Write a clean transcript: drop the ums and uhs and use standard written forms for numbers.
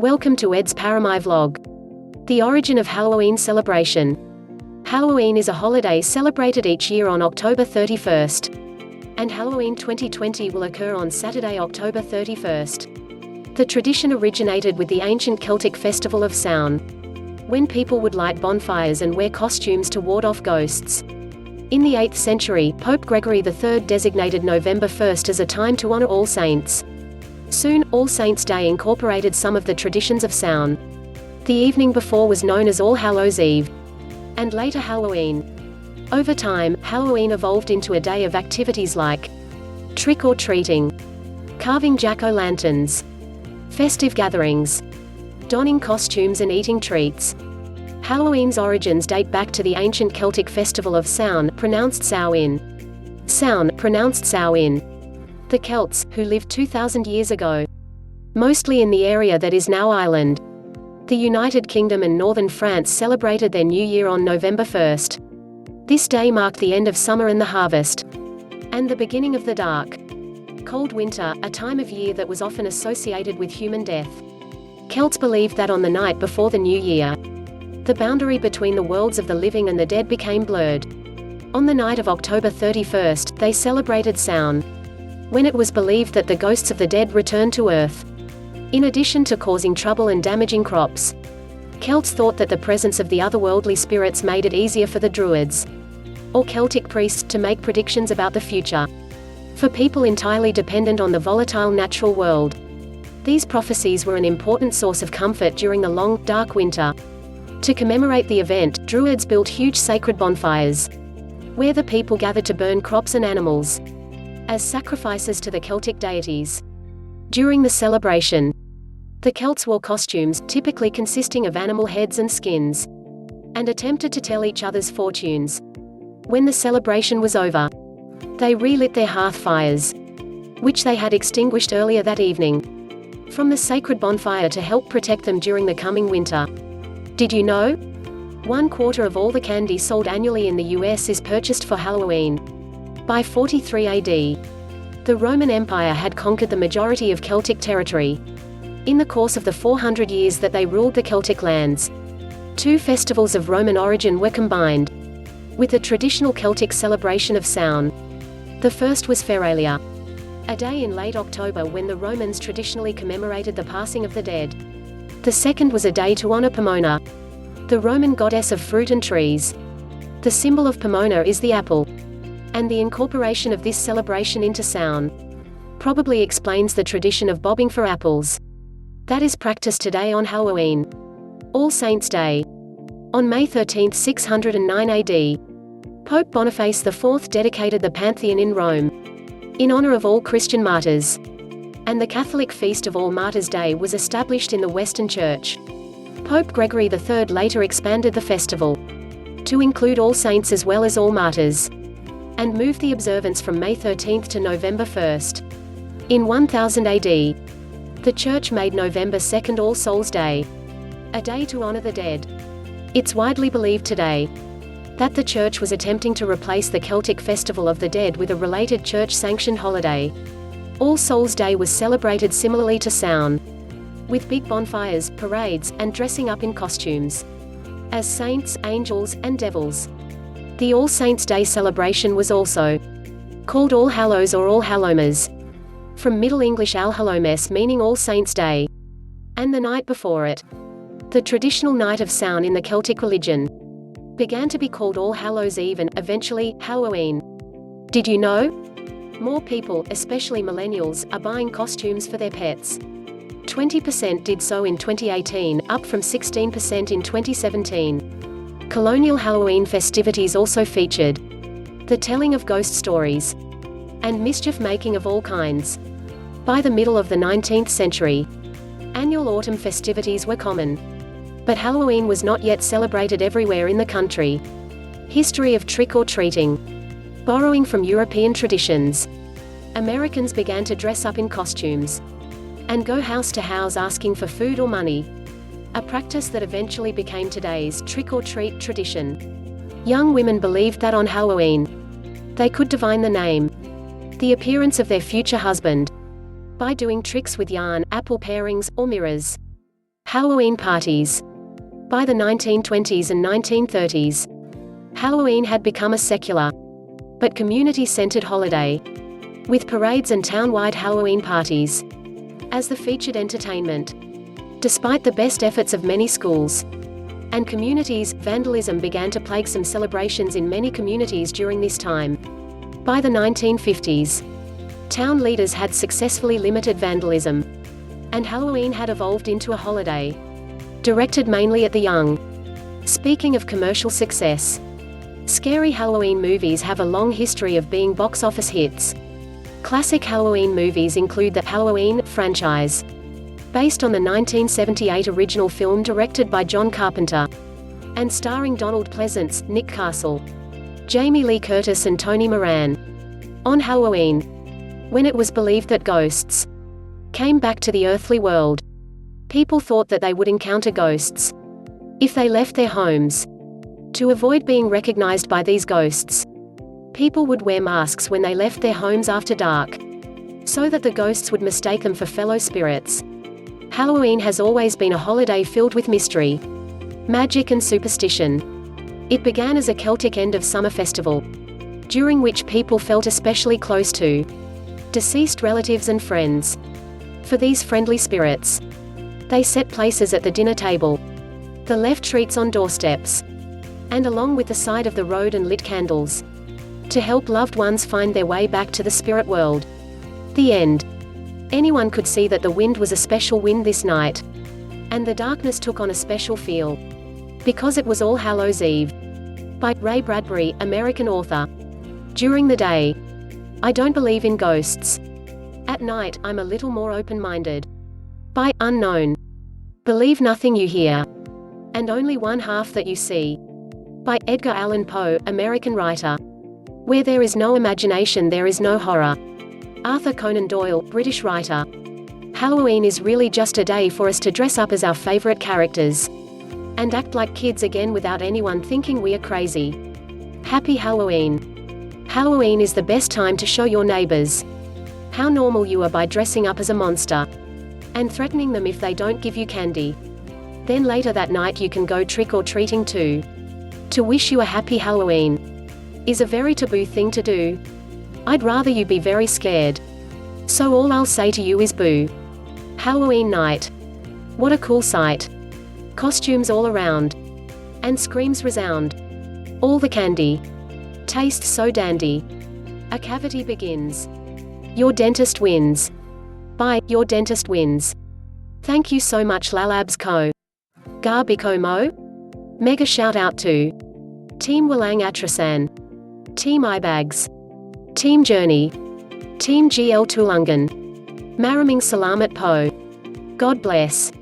Welcome to Ed's Parami vlog. The origin of Halloween celebration. Halloween is a holiday celebrated each year on October 31st. And Halloween 2020 will occur on Saturday, October 31st. The tradition originated with the ancient Celtic festival of Samhain, when people would light bonfires and wear costumes to ward off ghosts. In the 8th century, Pope Gregory III designated November 1st as a time to honor All Saints. Soon, All Saints' Day incorporated some of the traditions of Samhain. The evening before was known as All Hallows' Eve, and later Halloween. Over time, Halloween evolved into a day of activities like trick-or-treating, carving jack-o'-lanterns, festive gatherings, donning costumes and eating treats. Halloween's origins date back to the ancient Celtic festival of Samhain, pronounced Samhain. Samhain, pronounced Samhain. The Celts, who lived 2,000 years ago, mostly in the area that is now Ireland, the United Kingdom and northern France, celebrated their new year on November 1st. This day marked the end of summer and the harvest, and the beginning of the dark, cold winter, a time of year that was often associated with human death. Celts believed that on the night before the new year, the boundary between the worlds of the living and the dead became blurred. On the night of October 31st, they celebrated Samhain, when it was believed that the ghosts of the dead returned to Earth. In addition to causing trouble and damaging crops, Celts thought that the presence of the otherworldly spirits made it easier for the Druids, or Celtic priests, to make predictions about the future. For people entirely dependent on the volatile natural world, these prophecies were an important source of comfort during the long, dark winter. To commemorate the event, Druids built huge sacred bonfires, where the people gathered to burn crops and animals as sacrifices to the Celtic deities. During the celebration, the Celts wore costumes, typically consisting of animal heads and skins, and attempted to tell each other's fortunes. When the celebration was over, they relit their hearth fires, which they had extinguished earlier that evening, from the sacred bonfire to help protect them during the coming winter. Did you know? 1/4 of all the candy sold annually in the US is purchased for Halloween. By 43 AD, the Roman Empire had conquered the majority of Celtic territory. In the course of the 400 years that they ruled the Celtic lands, two festivals of Roman origin were combined with the traditional Celtic celebration of Samhain. The first was Feralia, a day in late October when the Romans traditionally commemorated the passing of the dead. The second was a day to honor Pomona, the Roman goddess of fruit and trees. The symbol of Pomona is the apple, and the incorporation of this celebration into Samhain probably explains the tradition of bobbing for apples that is practiced today on Halloween. All Saints' Day. On May 13, 609 AD, Pope Boniface IV dedicated the Pantheon in Rome in honor of all Christian martyrs, and the Catholic Feast of All Martyrs' Day was established in the Western Church. Pope Gregory III later expanded the festival to include all saints as well as all martyrs, and moved the observance from May 13 to November 1st. In 1000 AD, the Church made November 2nd All Souls' Day, a day to honor the dead. It's widely believed today that the Church was attempting to replace the Celtic Festival of the Dead with a related Church-sanctioned holiday. All Souls' Day was celebrated similarly to Samhain, with big bonfires, parades, and dressing up in costumes as saints, angels, and devils. The All Saints' Day celebration was also called All Hallows or All Hallomas, from Middle English All Hallomes meaning All Saints' Day, and the night before it. The traditional night of Samhain in the Celtic religion began to be called All Hallows' Eve and, eventually, Halloween. Did you know? More people, especially millennials, are buying costumes for their pets. 20% did so in 2018, up from 16% in 2017. Colonial Halloween festivities also featured the telling of ghost stories and mischief-making of all kinds. By the middle of the 19th century, annual autumn festivities were common, but Halloween was not yet celebrated everywhere in the country. History of trick-or-treating. Borrowing from European traditions, Americans began to dress up in costumes and go house to house asking for food or money, a practice that eventually became today's trick-or-treat tradition. Young women believed that on Halloween, they could divine the name, the appearance of their future husband, by doing tricks with yarn, apple parings, or mirrors. Halloween parties. By the 1920s and 1930s, Halloween had become a secular, but community-centered holiday, with parades and town-wide Halloween parties as the featured entertainment. Despite the best efforts of many schools and communities, vandalism began to plague some celebrations in many communities during this time. By the 1950s, town leaders had successfully limited vandalism, and Halloween had evolved into a holiday directed mainly at the young. Speaking of commercial success, scary Halloween movies have a long history of being box office hits. Classic Halloween movies include the Halloween franchise, based on the 1978 original film directed by John Carpenter, and starring Donald Pleasance, Nick Castle, Jamie Lee Curtis and Tony Moran. On Halloween, when it was believed that ghosts came back to the earthly world, people thought that they would encounter ghosts if they left their homes. To avoid being recognized by these ghosts, people would wear masks when they left their homes after dark, so that the ghosts would mistake them for fellow spirits. Halloween has always been a holiday filled with mystery, magic and superstition. It began as a Celtic end-of-summer festival, during which people felt especially close to deceased relatives and friends. For these friendly spirits, they set places at the dinner table, the left treats on doorsteps, and along with the side of the road and lit candles, to help loved ones find their way back to the spirit world. The end. Anyone could see that the wind was a special wind this night, and the darkness took on a special feel, because it was All Hallows Eve. By Ray Bradbury, American author. During the day, I don't believe in ghosts. At night, I'm a little more open-minded. By Unknown. Believe nothing you hear, and only one half that you see. By Edgar Allan Poe, American writer. Where there is no imagination there is no horror. Arthur Conan Doyle, British writer. Halloween is really just a day for us to dress up as our favorite characters, and act like kids again without anyone thinking we are crazy. Happy Halloween. Halloween is the best time to show your neighbors how normal you are by dressing up as a monster, and threatening them if they don't give you candy. Then later that night you can go trick-or-treating too. To wish you a happy Halloween is a very taboo thing to do. I'd rather you be very scared. So all I'll say to you is boo. Halloween night. What a cool sight. Costumes all around, and screams resound. All the candy tastes so dandy. A cavity begins. Your dentist wins. Bye, your dentist wins. Thank you so much Lalabs Co. Garbiko Mo. Mega shout out to Team Walang Atrasan, Team Ibags, Team Journey, Team GL Tulungan, Maraming Salamat Po. God bless.